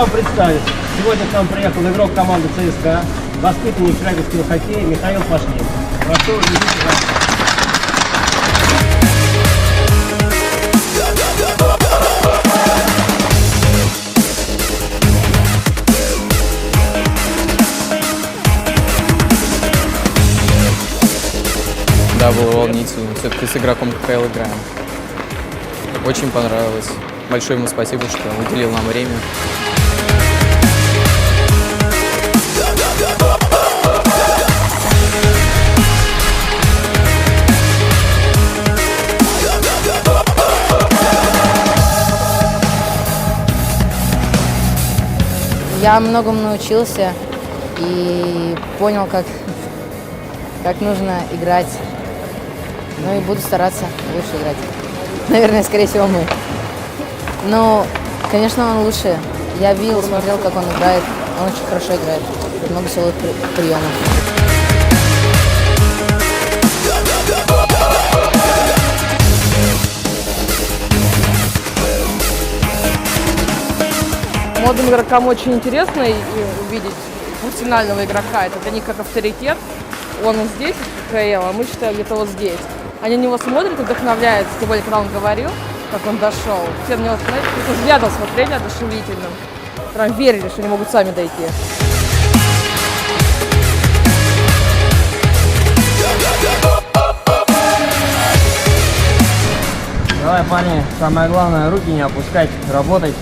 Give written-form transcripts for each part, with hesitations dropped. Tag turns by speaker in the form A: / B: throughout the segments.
A: вам представить. Сегодня к нам приехал игрок команды ЦСКА, воспитанник краковского хоккея Михаил Пашнин. Прошу, извините вас.
B: Да, было волнительно. Все-таки с игроком КХЛ играем. Очень понравилось. Большое ему спасибо, что уделил нам время.
C: Я многому научился и понял, как нужно играть. Ну и буду стараться лучше играть. Наверное, скорее всего, мы. Но, конечно, он лучше. Я видел, смотрел, как он играет. Он очень хорошо играет. Много силовых приемов.
D: Молодым игрокам очень интересно увидеть профессионального игрока. Это для них как авторитет. Он здесь, в КХЛ, а мы считаем где-то вот здесь. Они на него смотрят и вдохновляются, тем более, когда он говорил, как он дошел. Все на него смотрели, взглядом смотрели одушевительным. Прям верили, что они могут сами дойти.
A: Давай, парни, самое главное, руки не опускать, работать,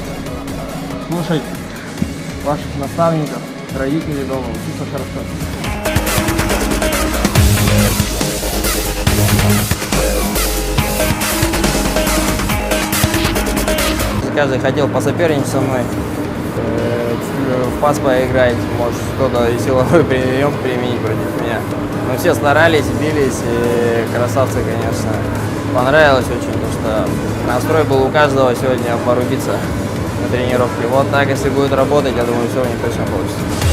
A: слушать ваших наставников, родителей дома, учиться хорошо.
E: Каждый хотел посоперничать со мной, в пас поиграть, может кто-то и силовой прием применить против меня. Но все старались, бились, и красавцы, конечно. Понравилось очень, потому что настрой был у каждого сегодня порубиться на тренировке. Вот так, если будет работать, я думаю, все у них точно получится.